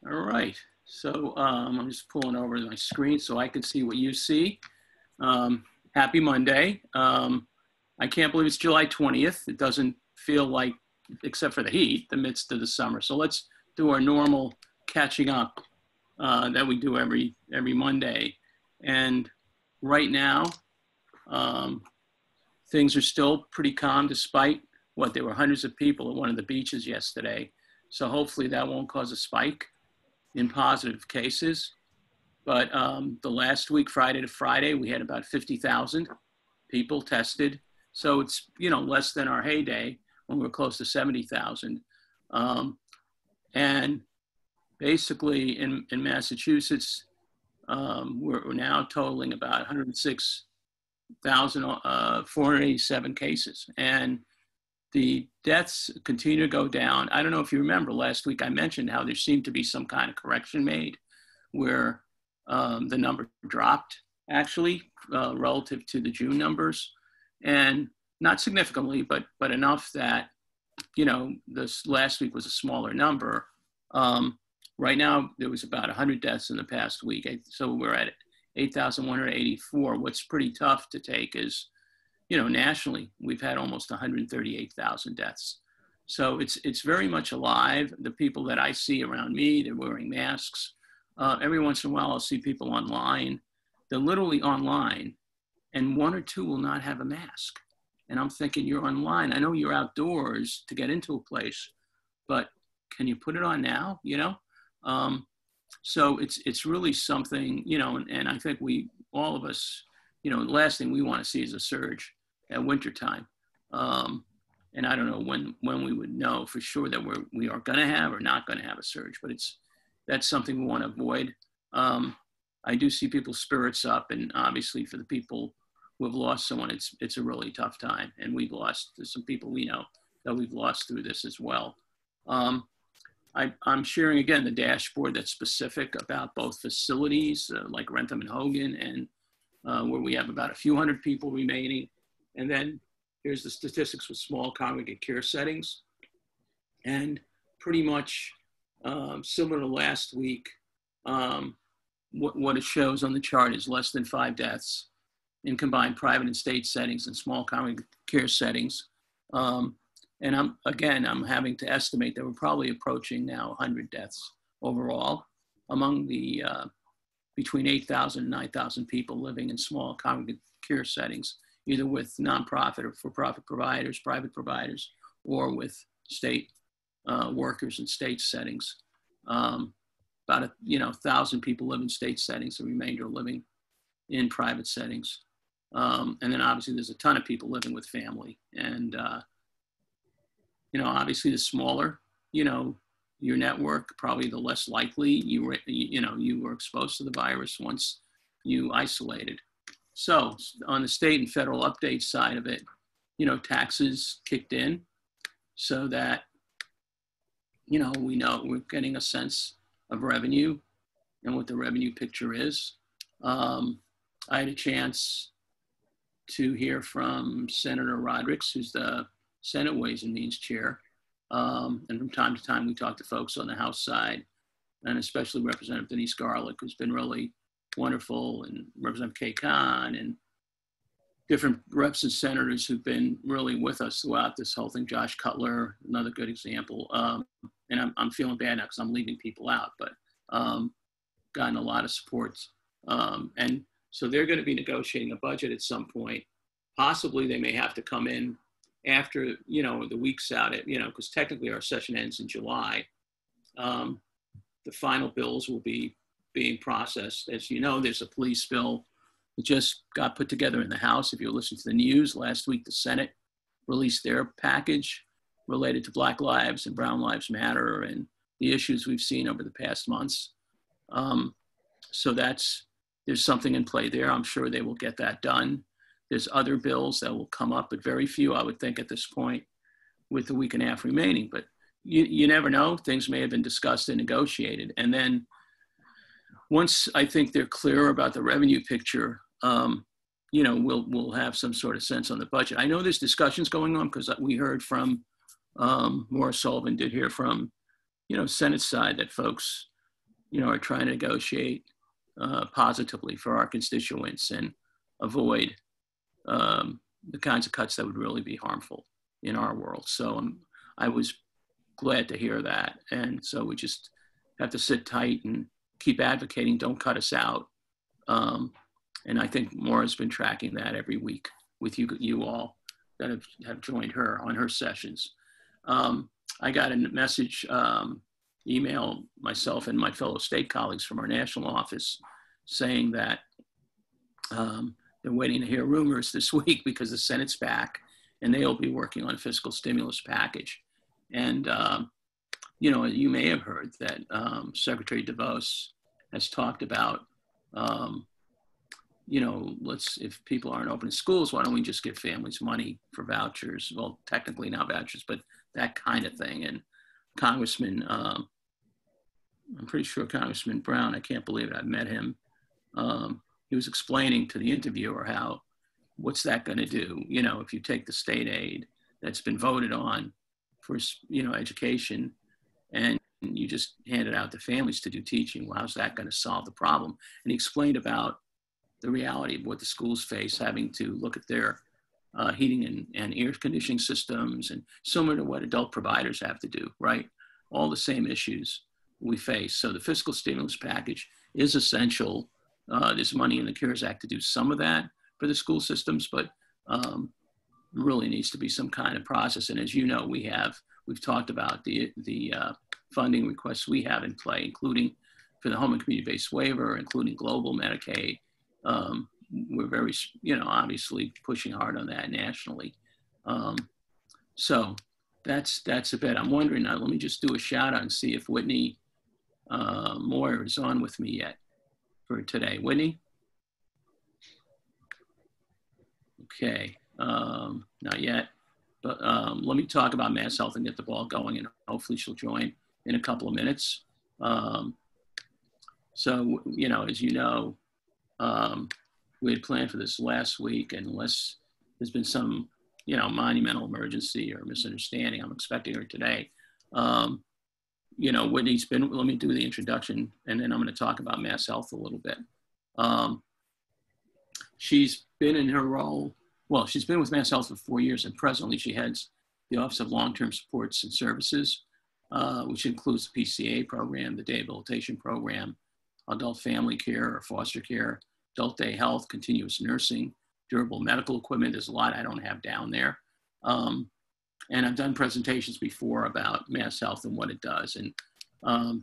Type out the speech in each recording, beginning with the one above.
All right. So I'm just pulling over my screen so I can see what you see. Happy Monday. I can't believe it's July 20th. It doesn't feel like, except for the heat, the midst of the summer. So let's do our normal catching up that we do every Monday. And right now, things are still pretty calm despite what, there were hundreds of people at one of the beaches yesterday. So hopefully that won't cause a spike in positive cases. But the last week, Friday to Friday, we had about 50,000 people tested. So it's, less than our heyday when we were close to 70,000. And basically in Massachusetts, we're now totaling about 106,487 cases. And the deaths continue to go down. I don't know if you remember last week, I mentioned how there seemed to be some kind of correction made where the number dropped actually relative to the June numbers, and not significantly, but enough that, this last week was a smaller number. Right now, there was about 100 deaths in the past week. So we're at 8,184. What's pretty tough to take is, nationally, we've had almost 138,000 deaths. So it's very much alive. The people that I see around me, they're wearing masks. Every once in a while, I'll see people online. They're literally online, and one or two will not have a mask. And I'm thinking, you're online. I know you're outdoors to get into a place, but can you put it on now, So it's really something, and I think all of us, the last thing we want to see is a surge at wintertime. And I don't know when we would know for sure that we are going to have or not going to have a surge, but that's something we want to avoid. I do see people's spirits up, and obviously for the people who have lost someone, it's a really tough time. And we've lost some people we know that we've lost through this as well. I'm sharing again the dashboard that's specific about both facilities like Rentham and Hogan, and where we have about a few hundred people remaining. And then here's the statistics with small congregate care settings. And pretty much similar to last week, what it shows on the chart is less than 5 deaths in combined private and state settings and small congregate care settings. And I'm having to estimate that we're probably approaching now 100 deaths overall among the between 8,000 and 9,000 people living in small congregate care settings, either with nonprofit or for-profit providers, private providers, or with state workers in state settings. About 1,000 people live in state settings, the remainder are living in private settings. And then obviously there's a ton of people living with family. And obviously the smaller, your network, probably the less likely you were exposed to the virus once you isolated. So on the state and federal update side of it, taxes kicked in so that, we know we're getting a sense of revenue and what the revenue picture is. I had a chance to hear from Senator Rodericks, who's the Senate Ways and Means Chair. And from time to time, we talk to folks on the House side, and especially Representative Denise Garlick, who's been really wonderful, and Representative Kay Khan, and different reps and senators who've been really with us throughout this whole thing. Josh Cutler, another good example. And I'm feeling bad now because I'm leaving people out, but gotten a lot of support. And so they're going to be negotiating a budget at some point. Possibly they may have to come in after, the week's out, because technically our session ends in July. The final bills will be being processed. As you know, there's a police bill that just got put together in the House. If you listen to the news last week, the Senate released their package related to Black Lives and Brown Lives Matter and the issues we've seen over the past months. So there's something in play there. I'm sure they will get that done. There's other bills that will come up, but very few, I would think, at this point, with the week and a half remaining. But you never know. Things may have been discussed and negotiated. And then once I think they're clear about the revenue picture, we'll have some sort of sense on the budget. I know there's discussions going on because we heard from Morris Sullivan, did hear from, Senate side that folks are trying to negotiate positively for our constituents and avoid the kinds of cuts that would really be harmful in our world. So I was glad to hear that. And so we just have to sit tight and keep advocating, don't cut us out. And I think Maura's been tracking that every week with you all that have joined her on her sessions. I got a message, email myself and my fellow state colleagues from our national office saying that they're waiting to hear rumors this week because the Senate's back and they'll be working on a fiscal stimulus package. And, you may have heard that Secretary DeVos has talked about, if people aren't opening schools, why don't we just give families money for vouchers? Well, technically not vouchers, but that kind of thing. And Congressman, I'm pretty sure Congressman Brown, I can't believe it, I've met him. He was explaining to the interviewer what's that going to do? If you take the state aid that's been voted on for, education and you just hand it out to families to do teaching, well, how's that going to solve the problem? And he explained about the reality of what the schools face, having to look at their heating and air conditioning systems, and similar to what adult providers have to do, right? All the same issues we face. So the fiscal stimulus package is essential. There's money in the CARES Act to do some of that for the school systems, but really needs to be some kind of process. And as you know, we've talked about the funding requests we have in play, including for the home and community-based waiver, including global Medicaid. We're very, obviously pushing hard on that nationally. So that's a bit. I'm wondering, let me just do a shout out and see if Whitney Moyer is on with me yet for today. Whitney? Okay, not yet, but let me talk about MassHealth and get the ball going, and hopefully she'll join in a couple of minutes. So, as you know, we had planned for this last week, and unless there's been some, monumental emergency or misunderstanding, I'm expecting her today. Whitney's been, let me do the introduction, and then I'm going to talk about MassHealth a little bit. She's been in her role, she's been with MassHealth for 4 years, and presently she heads the Office of Long-Term Supports and Services, which includes the PCA program, the Day Habilitation Program, adult family care or foster care, adult day health, continuous nursing, durable medical equipment. There's a lot I don't have down there. And I've done presentations before about MassHealth and what it does. And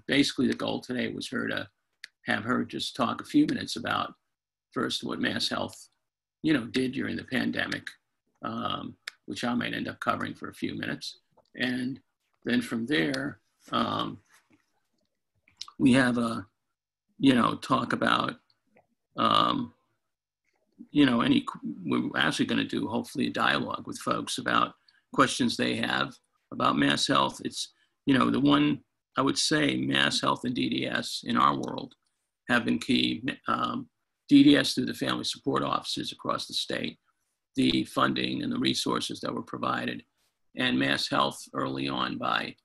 basically the goal today was to have her just talk a few minutes about first what MassHealth, did during the pandemic, which I might end up covering for a few minutes. And then from there, we have a, talk about, we're actually going to do hopefully a dialogue with folks about questions they have about MassHealth. It's, the one I would say MassHealth and DDS in our world have been key. DDS through the family support offices across the state, the funding and the resources that were provided, and MassHealth early on by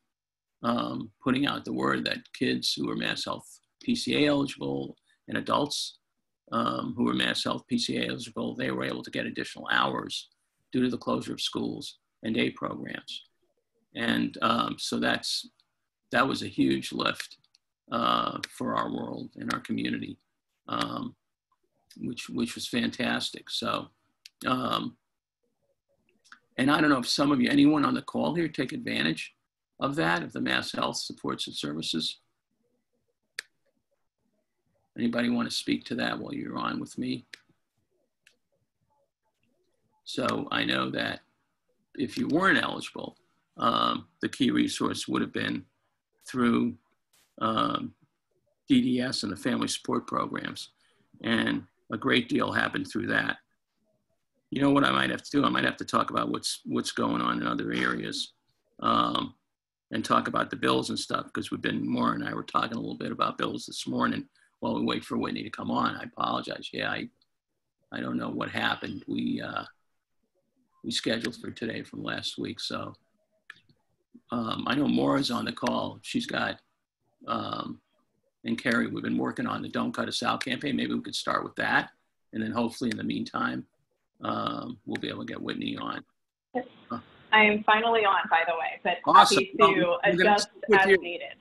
putting out the word that kids who are MassHealth PCA eligible and adults who were MassHealth PCA eligible, they were able to get additional hours due to the closure of schools and day programs. And so that was a huge lift for our world and our community, which was fantastic. So, and I don't know if some of you, anyone on the call here, take advantage of that, of the MassHealth supports and services. Anybody want to speak to that while you're on with me? So I know that if you weren't eligible, the key resource would have been through DDS and the family support programs. And a great deal happened through that. You know what I might have to do? I might have to talk about what's going on in other areas and talk about the bills and stuff, because Maura and I were talking a little bit about bills this morning while we wait for Whitney to come on. I apologize. Yeah, I don't know what happened. We scheduled for today from last week. So I know Maura's on the call. She's got and Kerry, we've been working on the Don't Cut Us Out campaign. Maybe we could start with that. And then hopefully in the meantime, we'll be able to get Whitney on. I am finally on, by the way, but awesome. happy to adjust as needed.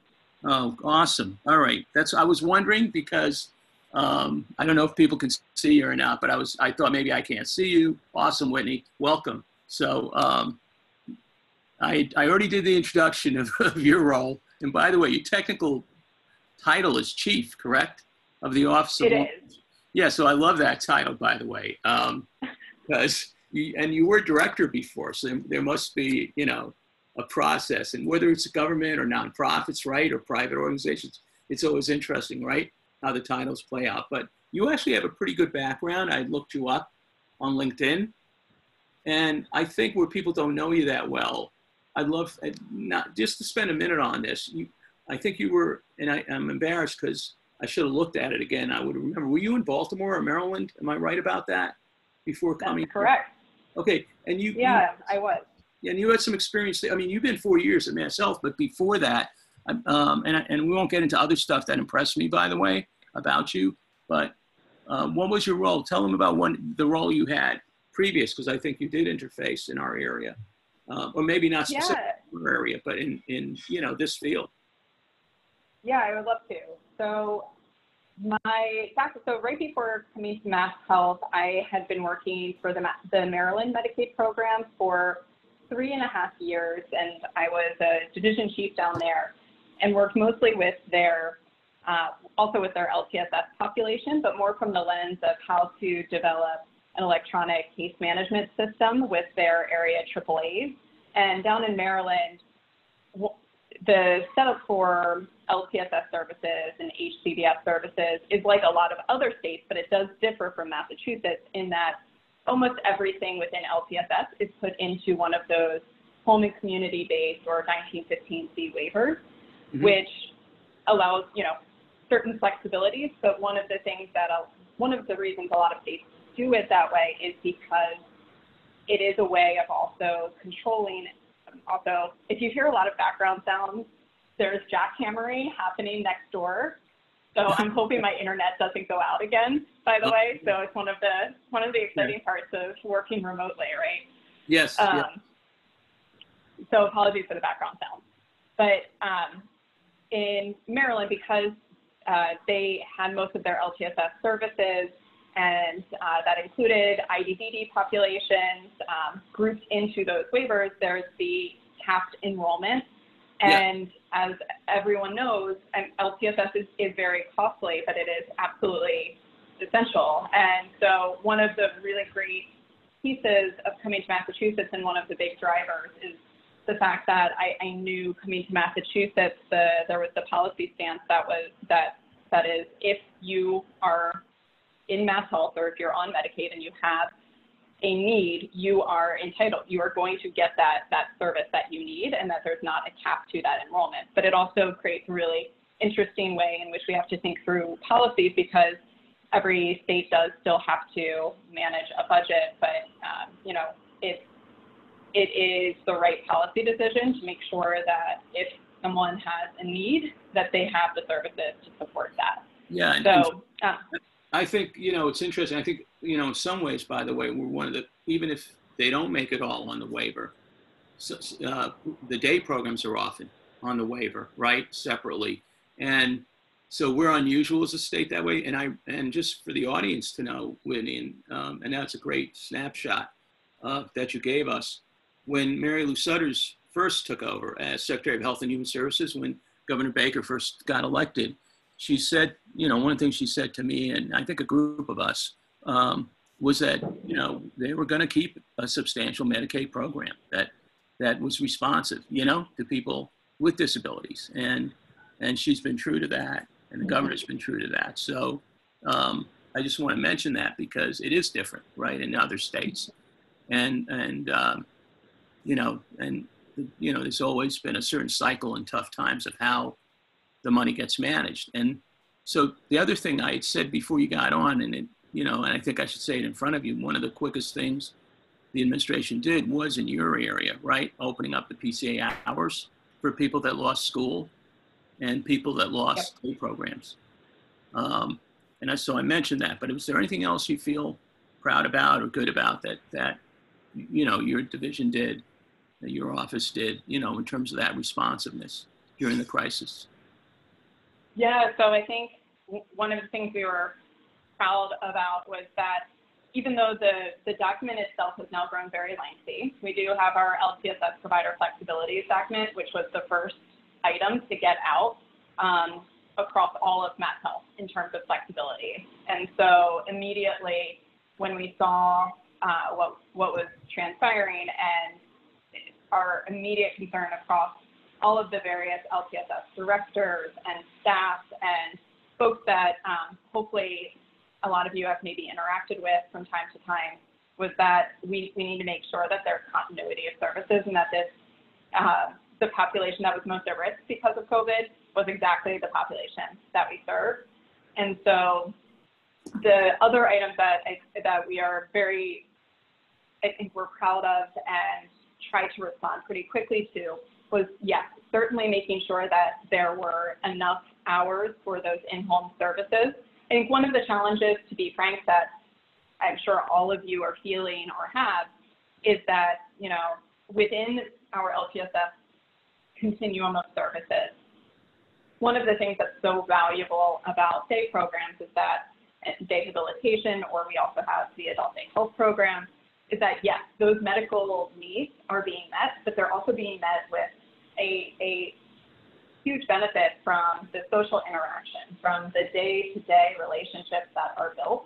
Oh, awesome. All right. I was wondering because I don't know if people can see you or not, but I thought maybe I can't see you. Awesome, Whitney. Welcome. So I already did the introduction of your role. And by the way, your technical title is chief, correct? Of the Office of It is. Yeah, so I love that title, by the way, because you were director before, so there must be, a process. And whether it's government or nonprofits, right, or private organizations, it's always interesting, right, how the titles play out. But you actually have a pretty good background. I looked you up on LinkedIn, and I think where people don't know you that well, I'd love not just to spend a minute on this. I think you were, and I'm embarrassed because I should have looked at it again. I would remember. Were you in Baltimore or Maryland? Am I right about that? Before coming? That's correct. Okay, and you. Yeah, I was. And you had some experience. I mean, you've been 4 years at MassHealth, but before that, and we won't get into other stuff that impressed me, by the way, about you. But what was your role? Tell them about the role you had previous, because I think you did interface in our area, or maybe not specifically in our area, but in this field. Yeah, I would love to. So right before coming to MassHealth, I had been working for the Maryland Medicaid program for 3.5 years, and I was a division chief down there and worked mostly with also with their LTSS population, but more from the lens of how to develop an electronic case management system with their area AAAs. And down in Maryland, the setup for LTSS services and HCBS services is like a lot of other states, but it does differ from Massachusetts in that almost everything within LTSS is put into one of those home and community-based or 1915C waivers, which allows, certain flexibilities. But one of the reasons a lot of states do it that way is because it is a way of also controlling. Also, if you hear a lot of background sounds, there's jackhammering happening next door. So I'm hoping my internet doesn't go out again, by the way. So it's one of the exciting parts of working remotely, right? Yes. So apologies for the background sound. But in Maryland, because they had most of their LTSS services, and that included IDDD populations grouped into those waivers, there's the capped enrollment. And as everyone knows, LTSS is very costly, but it is absolutely essential. And so one of the really great pieces of coming to Massachusetts, and one of the big drivers, is the fact that I knew coming to Massachusetts, there was the policy stance that is, if you are in MassHealth or if you're on Medicaid and you have a need, you are entitled. You are going to get that service that you need, and that there's not a cap to that enrollment. But it also creates a really interesting way in which we have to think through policies, because every state does still have to manage a budget, but it is the right policy decision to make sure that if someone has a need, that they have the services to support that. Yeah. So I think, it's interesting. I think, in some ways, by the way, we're one of even if they don't make it all on the waiver, the day programs are often on the waiver, right? Separately. And so we're unusual as a state that way. And just for the audience to know, Whitney, and that's a great snapshot that you gave us. When Mary Lou Sutters first took over as Secretary of Health and Human Services, when Governor Baker first got elected, she said, one of the things she said to me, and I think a group of us, was that, they were going to keep a substantial Medicaid program that was responsive, to people with disabilities. And she's been true to that, and the governor's been true to that. So I just want to mention that because it is different, right, in other states. There's always been a certain cycle in tough times of how the money gets managed. And so the other thing I had said before you got on, and I think I should say it in front of you, one of the quickest things the administration did was in your area, right? Opening up the PCA hours for people that lost school. and people that lost Yep. day programs. So I mentioned that, but is there anything else you feel proud about or good about that your division did, that your office did, in terms of that responsiveness during the crisis? Yeah, so I think one of the things we were proud about was that even though the document itself has now grown very lengthy, we do have our LTSS provider flexibility document, which was the first item to get out across all of MassHealth in terms of flexibility. And so immediately when we saw what was transpiring and our immediate concern across all of the various LTSS directors and staff and folks that hopefully a lot of you have maybe interacted with from time to time, was that we need to make sure that there's continuity of services, and that the population that was most at risk because of COVID was exactly the population that we serve. And so the other items that we are very, I think we're proud of and tried to respond pretty quickly to was, yes, certainly making sure that there were enough hours for those in-home services. I think one of the challenges, to be frank, that I'm sure all of you are feeling or have, is that, within our LTSS continuum of services, one of the things that's so valuable about day programs is that day habilitation, or we also have the adult day health program, is that, yes, those medical needs are being met, but they're also being met with a huge benefit from the social interaction, from the day-to-day relationships that are built.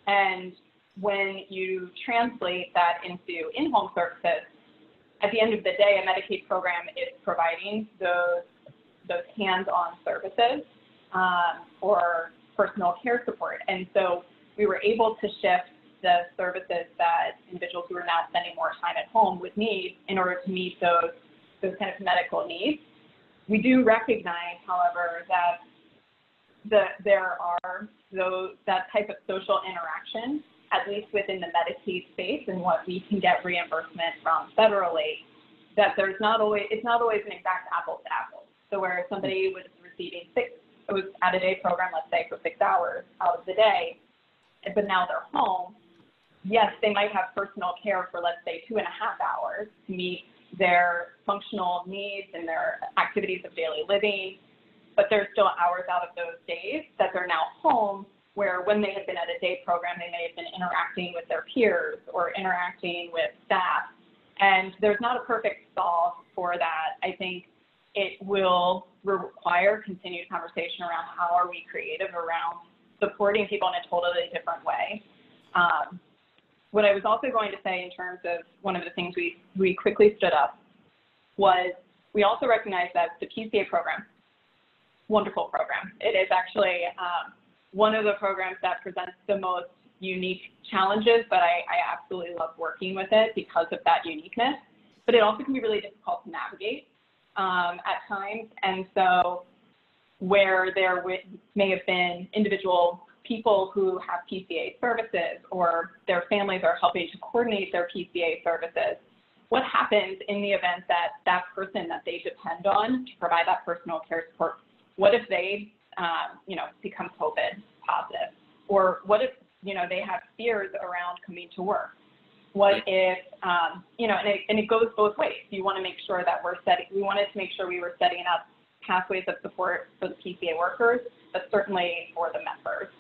And when you translate that into in-home services, at the end of the day, a Medicaid program is providing those hands-on services or personal care support. And so we were able to shift the services that individuals who are now spending more time at home would need in order to meet those kind of medical needs. We do recognize, however, that there are that type of social interaction, at least within the Medicaid space and what we can get reimbursement from federally, that it's not always an exact apples to apples. So where somebody was was at a day program, let's say for 6 hours out of the day, but now they're home, yes, they might have personal care for, let's say, 2.5 hours to meet their functional needs and their activities of daily living, but there's still hours out of those days that they're now home, where when they had been at a day program, they may have been interacting with their peers or interacting with staff. And there's not a perfect solve for that. I think it will require continued conversation around how are we creative around supporting people in a totally different way. What I was also going to say in terms of one of the things we quickly stood up was we also recognized that the PCA program, wonderful program. It is actually one of the programs that presents the most unique challenges, but I absolutely love working with it because of that uniqueness. But it also can be really difficult to navigate at times. And so where there may have been individual people who have PCA services, or their families are helping to coordinate their PCA services, what happens in the event that that person that they depend on to provide that personal care support, what if they become COVID positive? Or what if, they have fears around coming to work? What if, and it goes both ways. You want to make sure that we wanted to make sure we were setting up pathways of support for the PCA workers, but certainly for the members.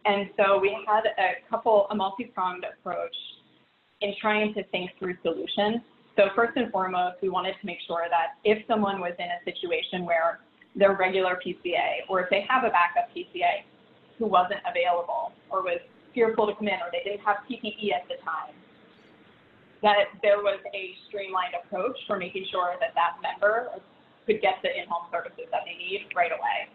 And so we had a multi-pronged approach in trying to think through solutions. So first and foremost, we wanted to make sure that if someone was in a situation where their regular PCA, or if they have a backup PCA who wasn't available or was fearful to come in, or they didn't have PPE at the time, that there was a streamlined approach for making sure that that member could get the in-home services that they need right away.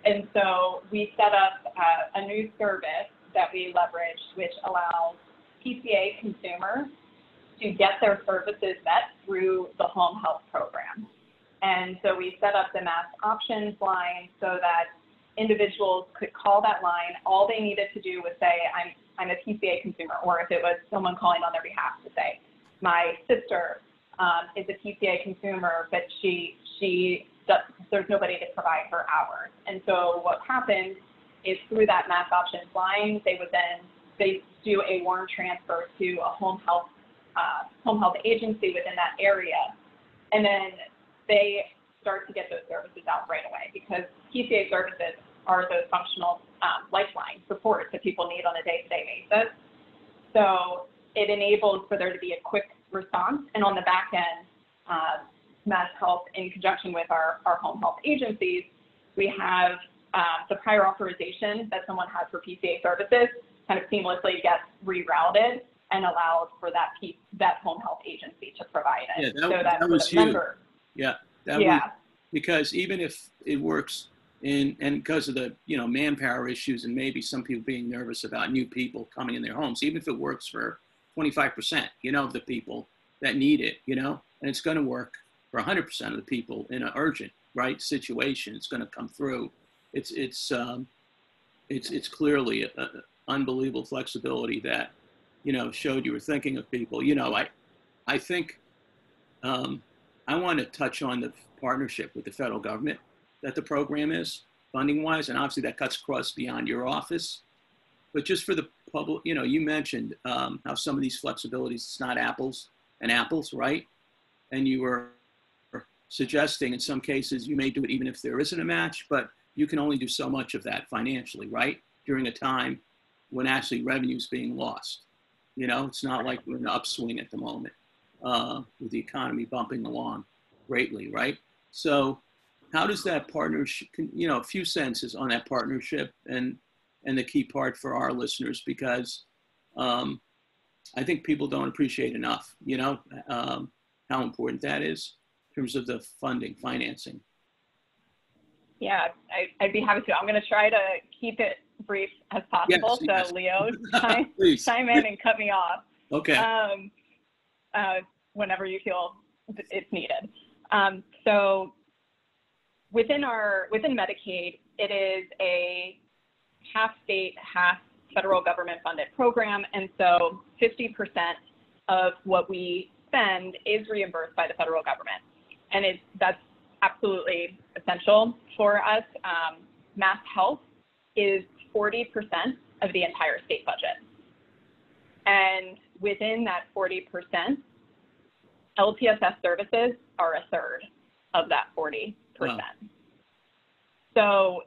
And so we set up a new service that we leveraged, which allows PCA consumers to get their services met through the home health program. And so we set up the Mass Options line so that individuals could call that line. All they needed to do was say, I'm a PCA consumer, or if it was someone calling on their behalf, to say, my sister is a PCA consumer, but she there's nobody to provide her hours. And so what happened is through that Mass Options line, they do a warm transfer to a home health agency within that area. And then they start to get those services out right away, because PCA services are those functional lifeline supports that people need on a day-to-day basis. So it enables for there to be a quick response. And on the back end, MassHealth, in conjunction with our home health agencies, we have the prior authorization that someone has for PCA services kind of seamlessly gets rerouted and allows for that home health agency to provide it. Yeah, that was huge. Was, because even if it works and because of the manpower issues and maybe some people being nervous about new people coming in their homes, even if it works for 25%, of the people that need it, and it's going to work for 100% of the people in an urgent situation, it's going to come through. It's clearly a unbelievable flexibility that showed you were thinking of people. I think I want to touch on the partnership with the federal government that the program is funding wise, and obviously that cuts across beyond your office. But just for the public, you mentioned how some of these flexibilities, it's not apples and apples, right? And you were suggesting in some cases you may do it even if there isn't a match, but you can only do so much of that financially, right? During a time when actually revenue is being lost. It's not like we're in an upswing at the moment with the economy bumping along greatly, right? So how does that partnership, a few sentences on that partnership and the key part for our listeners, because I think people don't appreciate enough, how important that is in terms of the financing. Yeah, I'd be happy to. I'm going to try to keep it brief as possible. Yes. So Leo, chime in and cut me off. Okay. Whenever you feel it's needed. So within Medicaid, it is a half state, half federal government funded program. And so 50% of what we spend is reimbursed by the federal government. And that's absolutely essential for us. MassHealth is 40% of the entire state budget. And within that 40%, LTSS services are a third of that 40%. Wow. So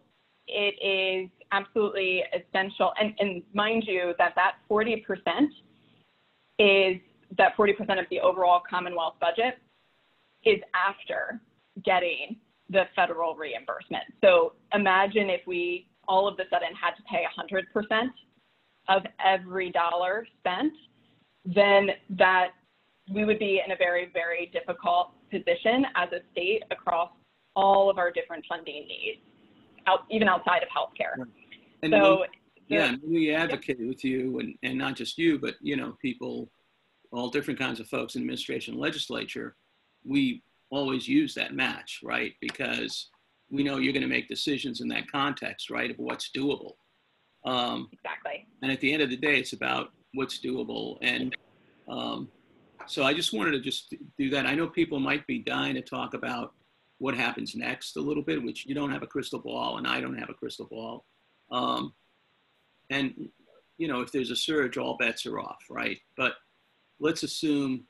it is absolutely essential. And mind you, that 40% is that 40% of the overall Commonwealth budget is after getting the federal reimbursement. So imagine if we all of a sudden had to pay 100% of every dollar spent, then that we would be in a very, very difficult position as a state across all of our different funding needs, even outside of healthcare. Right. And so we advocate with you, and not just you, but people, all different kinds of folks in administration and legislature. We always use that match, right? Because we know you're going to make decisions in that context, right, of what's doable. Exactly. And at the end of the day, it's about what's doable. And so I just wanted to just do that. I know people might be dying to talk about what happens next a little bit, which you don't have a crystal ball and I don't have a crystal ball. And, if there's a surge, all bets are off, right? But let's assume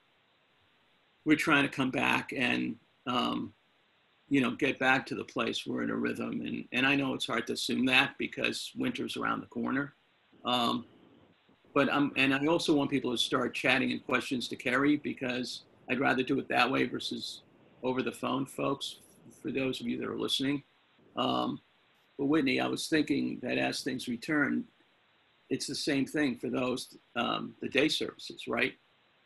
we're trying to come back and, get back to the place we're in a rhythm. And I know it's hard to assume that because winter's around the corner. But I also want people to start chatting in questions to Kerry, because I'd rather do it that way versus over the phone, folks, for those of you that are listening. But Whitney, I was thinking that as things return, it's the same thing for those, the day services, right?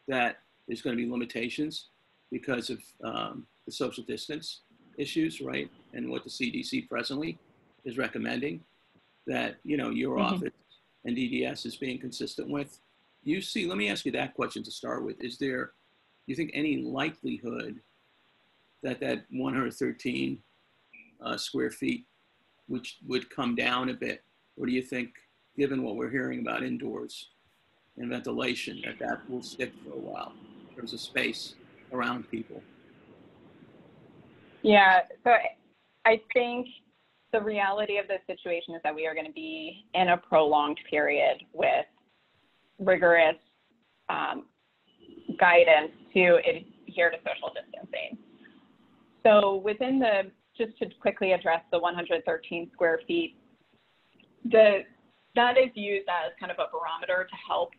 That there's going to be limitations because of the social distance issues, right? And what the CDC presently is recommending that, your office and DDS is being consistent with. Let me ask you that question to start with. Is there, do you think, any likelihood that 113 square feet which would come down a bit? Or do you think, given what we're hearing about indoors and ventilation, that will stick for a while in terms of space around people? Yeah, so I think the reality of this situation is that we are going to be in a prolonged period with rigorous guidance to adhere to social distancing. So within just to quickly address the 113 square feet, that is used as kind of a barometer to help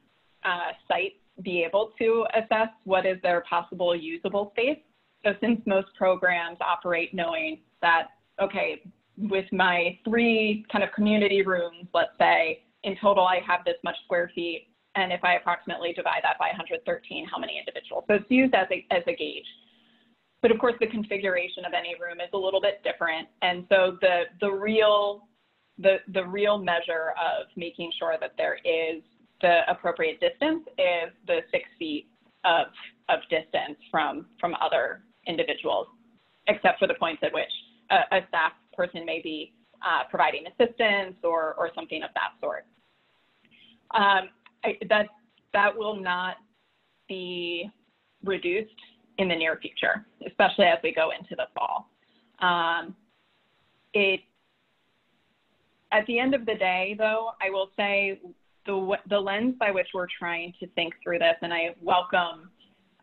sites be able to assess what is their possible usable space. So since most programs operate knowing that, okay, with my 3 kind of community rooms, let's say, in total I have this much square feet, and if I approximately divide that by 113, how many individuals? So it's used as a gauge. But of course, the configuration of any room is a little bit different. And so the real measure of making sure that there is the appropriate distance is the 6 feet of distance from other individuals, except for the points at which a staff person may be providing assistance or something of that sort. That will not be reduced in the near future, especially as we go into the fall. At the end of the day, though, I will say the lens by which we're trying to think through this, and I welcome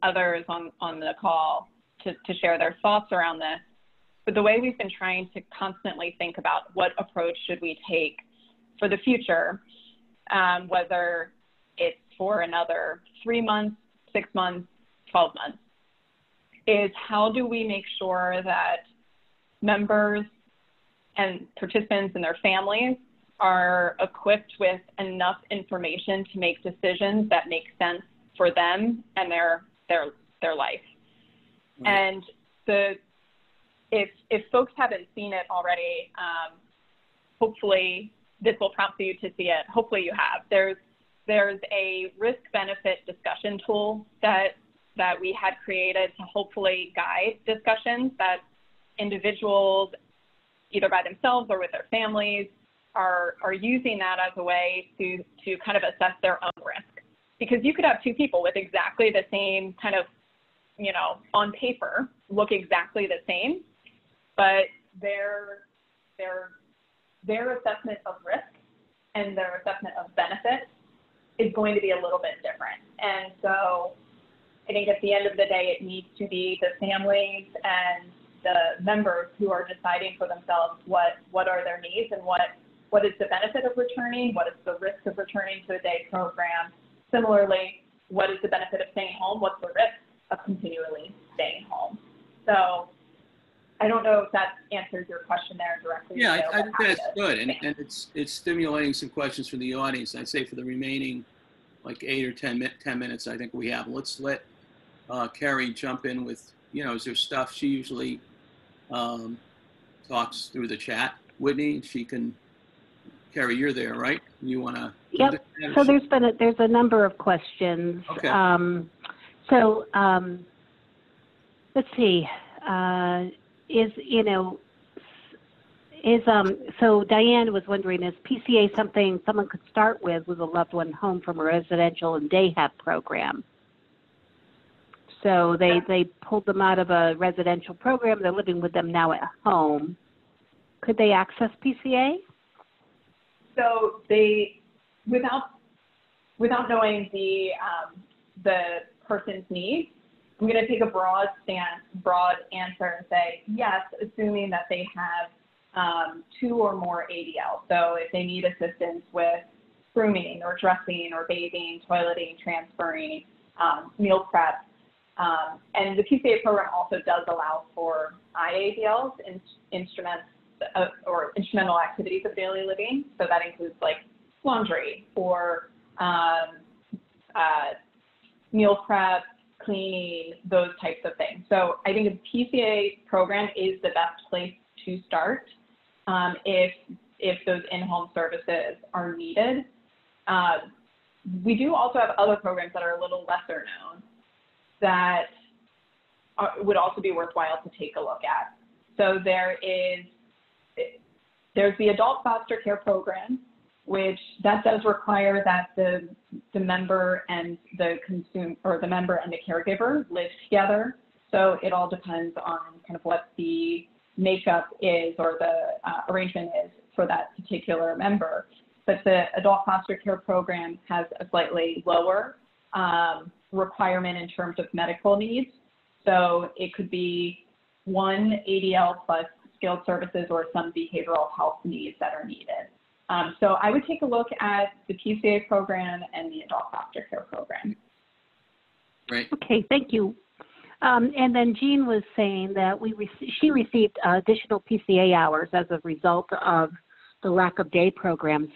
others on the call to share their thoughts around this, but the way we've been trying to constantly think about what approach should we take for the future, whether it's for another 3 months, 6 months, 12 months, is how do we make sure that members and participants and their families are equipped with enough information to make decisions that make sense for them and their life. Right. And if folks haven't seen it already, hopefully this will prompt you to see it. Hopefully you have. There's a risk-benefit discussion tool that we had created to hopefully guide discussions that individuals, either by themselves or with their families, are using that as a way to kind of assess their own risk. Because you could have 2 people with exactly the same kind of, on paper, look exactly the same, but their assessment of risk and their assessment of benefit is going to be a little bit different. And so I think at the end of the day, it needs to be the families and the members who are deciding for themselves what are their needs and what is the benefit of returning, what is the risk of returning to a day program. Similarly, what is the benefit of staying home? What's the risk of continually staying home? So I don't know if that answers your question there directly. Yeah, I think that's good. And it's stimulating some questions from the audience. I'd say for the remaining like 8 or 10 minutes I think we have, let's let Carrie jump in with, is there stuff she usually talks through the chat. Whitney, Carrie, you're there, right? You want to? Yep. So there's a number of questions. Okay. Let's see. So Diane was wondering, is PCA something someone could start with a loved one home from a residential and day have program? So they pulled them out of a residential program. They're living with them now at home. Could they access PCA? So without knowing the person's needs, I'm going to take a broad answer and say yes, assuming that they have 2 or more ADLs. So if they need assistance with grooming or dressing or bathing, toileting, transferring, meal prep. And the PCA program also does allow for IADLs, or instrumental activities of daily living. So that includes like laundry or meal prep, cleaning, those types of things. So I think a PCA program is the best place to start if those in-home services are needed. We do also have other programs that are a little lesser known that would also be worthwhile to take a look at. So there's the adult foster care program, which that does require that the member and the member and the caregiver live together. So it all depends on kind of what the makeup is or the arrangement is for that particular member. But the adult foster care program has a slightly lower requirement in terms of medical needs. So it could be one ADL plus skilled services or some behavioral health needs that are needed. So I would take a look at the PCA program and the adult foster care program. Right. Okay, thank you. And then Jean was saying that she received additional PCA hours as a result of the lack of day programs.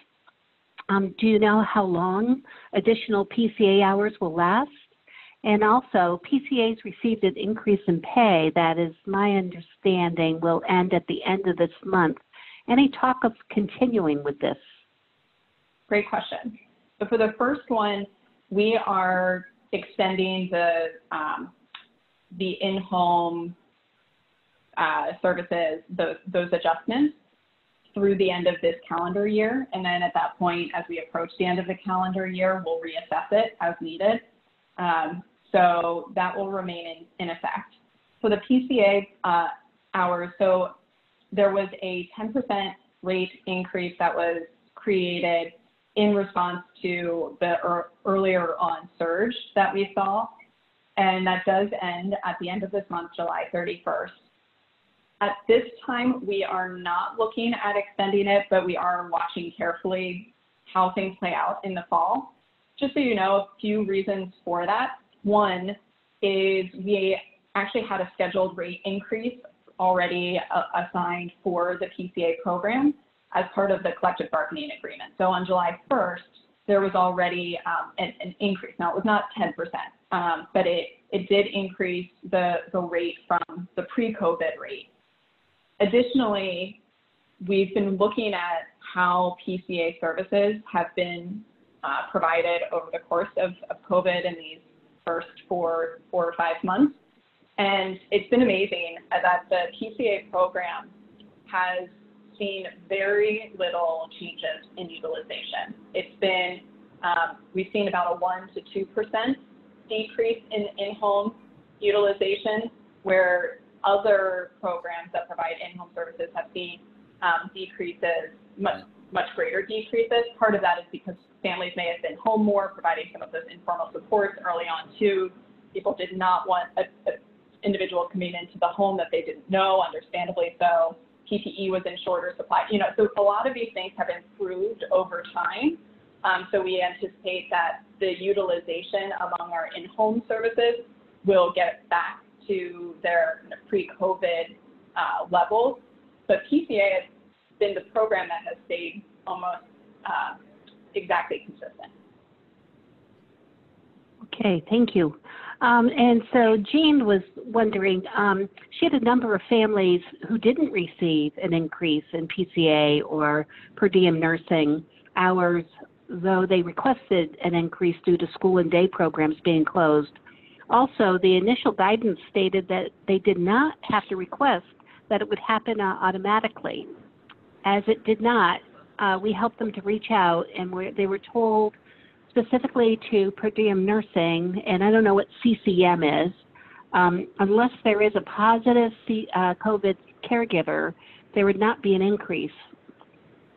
Do you know how long additional PCA hours will last? And also, PCAs received an increase in pay that is my understanding will end at the end of this month. Any talk of continuing with this? Great question. So for the first one, we are extending the in-home services, those adjustments through the end of this calendar year. And then at that point, as we approach the end of the calendar year, we'll reassess it as needed. So that will remain in effect. For the PCA hours, so there was a 10% rate increase that was created in response to the earlier on surge that we saw. And that does end at the end of this month, July 31st. At this time, we are not looking at extending it, but we are watching carefully how things play out in the fall. Just so you know, a few reasons for that. One is we actually had a scheduled rate increase already assigned for the PCA program as part of the collective bargaining agreement. So on July 1st, there was already an increase. Now, it was not 10%, but it did increase the rate from the pre-COVID rate. Additionally, we've been looking at how PCA services have been provided over the course of COVID in these first 4 or 5 months. And it's been amazing that the PCA program has seen very little changes in utilization. It's been, we've seen about a 1 to 2% decrease in in-home utilization, where other programs that provide in-home services have seen decreases, much greater decreases. Part of that is because families may have been home more, providing some of those informal supports early on too. People did not want an individual coming into the home that they didn't know, understandably so. PPE was in shorter supply. You know, so a lot of these things have improved over time. So we anticipate that the utilization among our in-home services will get back to their pre-COVID levels. But PCA has been the program that has stayed almost exactly consistent. Okay, thank you. And so Jean was wondering, she had a number of families who didn't receive an increase in PCA or per diem nursing hours, though they requested an increase due to school and day programs being closed. Also, the initial guidance stated that they did not have to request that it would happen automatically. As it did not, we helped them to reach out, and they were told specifically to per diem nursing, and I don't know what CCM is, unless there is a positive COVID caregiver, there would not be an increase.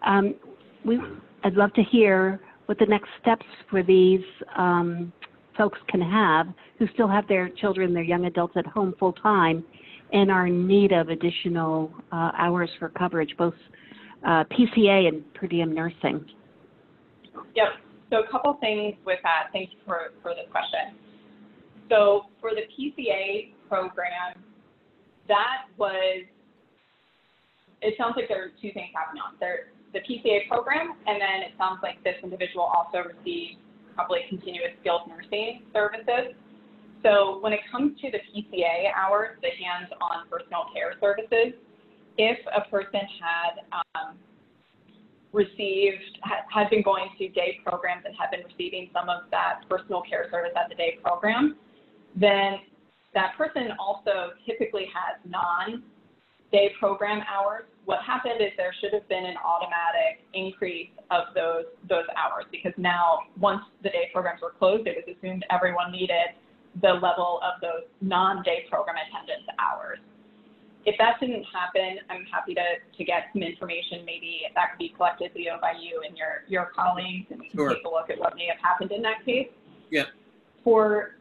I'd love to hear what the next steps for these folks can have who still have their children, their young adults at home full time and are in need of additional hours for coverage, both PCA and per diem nursing. Yep. So a couple things with that. Thank you for the question. So for the PCA program, it sounds like there are two things happening on there. The PCA program, and then it sounds like this individual also received probably continuous skilled nursing services. So when it comes to the PCA hours, the hands-on personal care services, if a person had been going to day programs and had been receiving some of that personal care service at the day program, then that person also typically has non-day program hours. What happened is there should have been an automatic increase of those hours, because now once the day programs were closed, it was assumed everyone needed the level of those non-day program attendance hours. If that didn't happen, I'm happy to get some information. Maybe that could be collected, Leo, by you and your colleagues, and we can Sure. take a look at what may have happened in that case. Yeah. For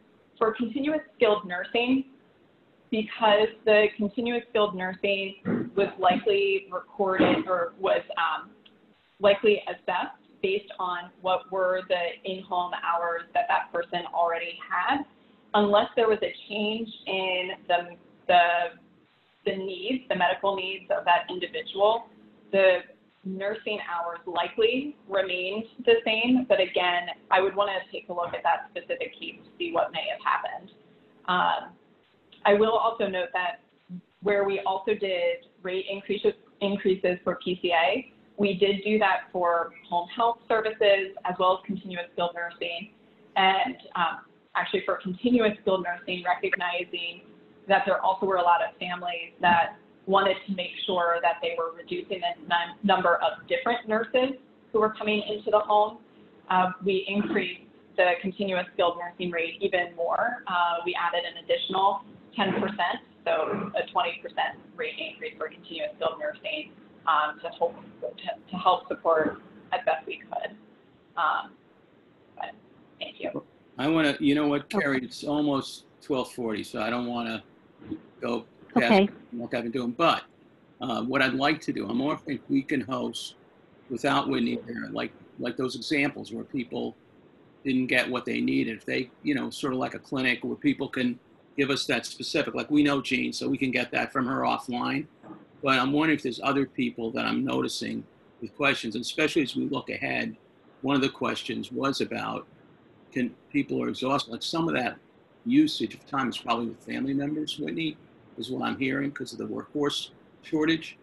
continuous skilled nursing, because the continuous skilled nursing was likely recorded or was likely assessed based on what were the in-home hours that person already had, unless there was a change in the needs, the medical needs of that individual, the nursing hours likely remained the same. But again, I would want to take a look at that specific case to see what may have happened. I will also note that where we also did rate increases for PCA, we did do that for home health services as well as continuous skilled nursing. And actually for continuous skilled nursing, recognizing that there also were a lot of families that wanted to make sure that they were reducing the number of different nurses who were coming into the home. We increased the continuous skilled nursing rate even more. We added an additional 10%, so a 20% rate increase for continuous skilled nursing to help support as best we could. But thank you. I want to, you know what, Carrie, it's almost 12:40, so I don't want to go past what I've been doing. But what I'd like to do, I'm wondering if we can host without Whitney there, like those examples where people didn't get what they needed. If they, sort of like a clinic where people can give us that specific, like we know Jean, so we can get that from her offline. But I'm wondering if there's other people that I'm noticing with questions, and especially as we look ahead, one of the questions was about, people are exhausted. Like some of that usage of time is probably with family members, Whitney, is what I'm hearing because of the workforce shortage.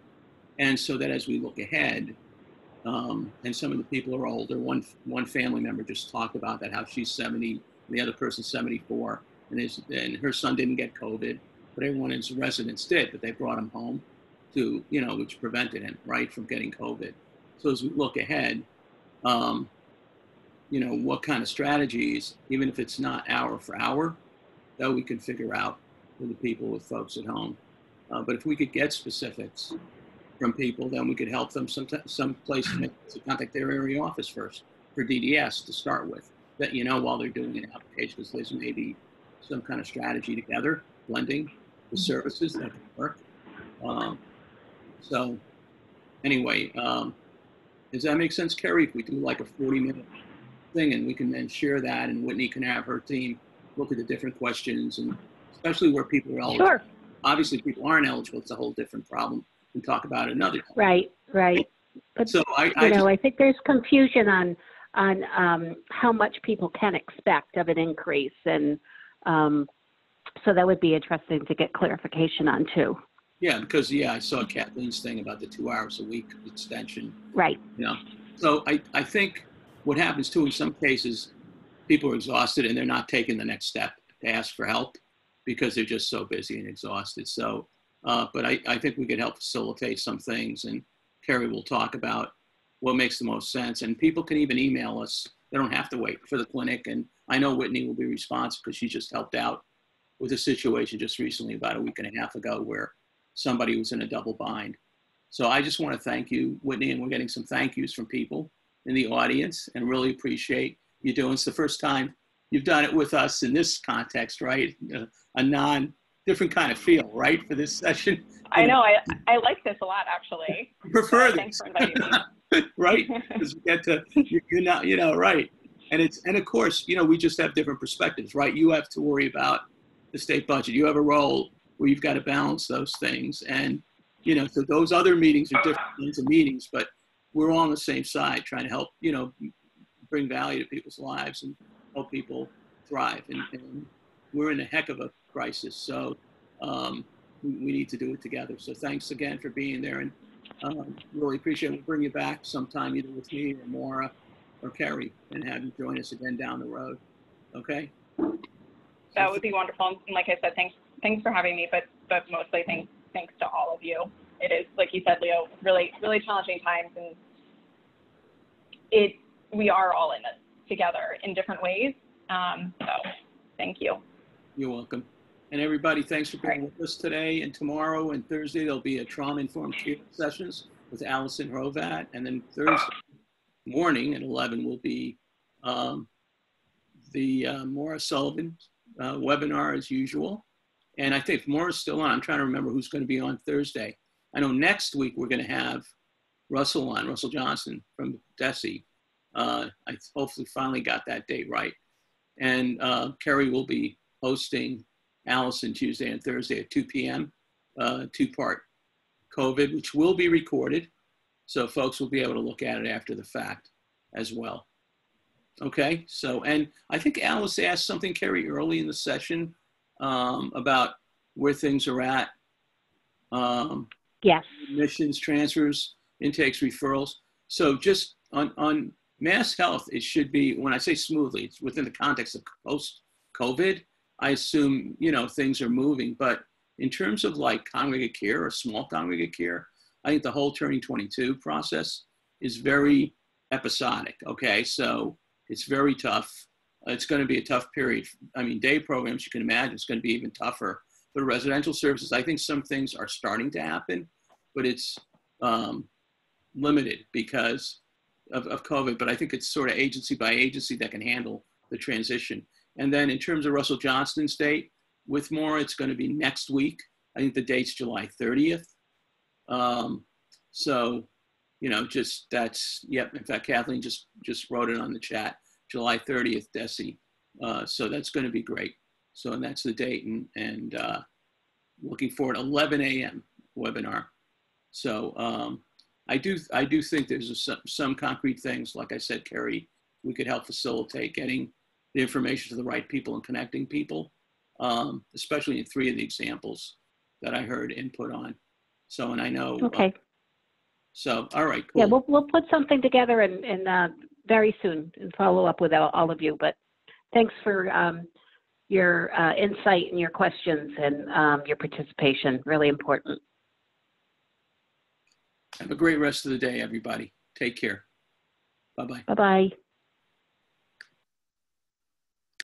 And so that as we look ahead, and some of the people are older, one family member just talked about that, how she's 70, the other person's 74, and her son didn't get COVID, but everyone in his residence did, but they brought him home to, which prevented him, right, from getting COVID. So as we look ahead, what kind of strategies, even if it's not hour for hour, that we can figure out for the people, with folks at home. But if we could get specifics from people, then we could help them some place to contact their area office first for DDS to start with, that, while they're doing an application, because there's maybe some kind of strategy together, blending the services that can work. So anyway, does that make sense, Carrie? If we do like a 40-minute thing and we can then share that, and Whitney can have her team look at the different questions, and especially where people are eligible. Sure. Obviously, people aren't eligible. It's a whole different problem. We talk about it another time. Right. But so I think there's confusion on how much people can expect of an increase, and so that would be interesting to get clarification on too. Yeah, because I saw Kathleen's thing about the 2 hours a week extension. Right. So I think what happens too in some cases, people are exhausted and they're not taking the next step to ask for help because they're just so busy and exhausted. So, but I think we could help facilitate some things, and Carrie will talk about what makes the most sense. And people can even email us. They don't have to wait for the clinic. And I know Whitney will be responsive because she just helped out with a situation just recently, about a week and a half ago, where somebody was in a double bind. So I just want to thank you, Whitney, and we're getting some thank yous from people in the audience, and really appreciate you doing. It's the first time you've done it with us in this context, right? A different kind of feel, right, for this session. I know, I like this a lot, actually. I prefer this. Thanks for inviting me. Right, because we get to, right. And of course, we just have different perspectives, right? You have to worry about the state budget. You have a role where you've got to balance those things. And, so those other meetings are different kinds of meetings, but we're all on the same side trying to help, bring value to people's lives and help people thrive. And we're in a heck of a crisis. So we need to do it together. So thanks again for being there. And really appreciate it. We'll bring you back sometime, either with me or Maura or Carrie, and have you join us again down the road. Okay? That would be wonderful. And like I said, thanks for having me, but mostly thanks to all of you. It is, like you said, Leo, really, really challenging times, and we are all in this together in different ways. So thank you. You're welcome. And everybody, thanks for being with us today. And tomorrow and Thursday, there'll be a trauma-informed care sessions with Allison Hrovat. And then Thursday morning at 11 will be the Maura Sullivan webinar as usual. And I think Maura's still on. I'm trying to remember who's going to be on Thursday. I know next week we're going to have Russell on, Russell Johnson from DESE. I hopefully finally got that date right. And Kerry will be hosting Allison Tuesday and Thursday at 2 p.m., two-part COVID, which will be recorded. So folks will be able to look at it after the fact as well. Okay, so, and I think Alice asked something, Kerry, early in the session about where things are at. Yes. Admissions, transfers, intakes, referrals. So just on MassHealth, it should be, when I say smoothly, it's within the context of post-COVID. I assume, you know, things are moving, but in terms of like congregate care or small congregate care, I think the whole Turning 22 process is very episodic, okay? So it's very tough. It's going to be a tough period. I mean, day programs, you can imagine it's going to be even tougher. But residential services, I think some things are starting to happen, but it's limited because of COVID. But I think it's sort of agency by agency that can handle the transition. And then in terms of Russell Johnston's date, with Maura, it's going to be next week. I think the date's July 30th. So, you know, just that's, yep. In fact, Kathleen just wrote it on the chat, July 30th, DESE. So that's going to be great. So, and that's the date, and looking forward, 11 a.m. webinar. So I do think there's some concrete things, like I said, Kerry, we could help facilitate getting the information to the right people and connecting people, especially in 3 of the examples that I heard input on. So, and I know. Okay. So, all right, cool. Yeah, we'll put something together and very soon and follow up with all of you. But thanks for your insight and your questions and your participation. Really important. Have a great rest of the day, everybody. Take care. Bye-bye. Bye-bye.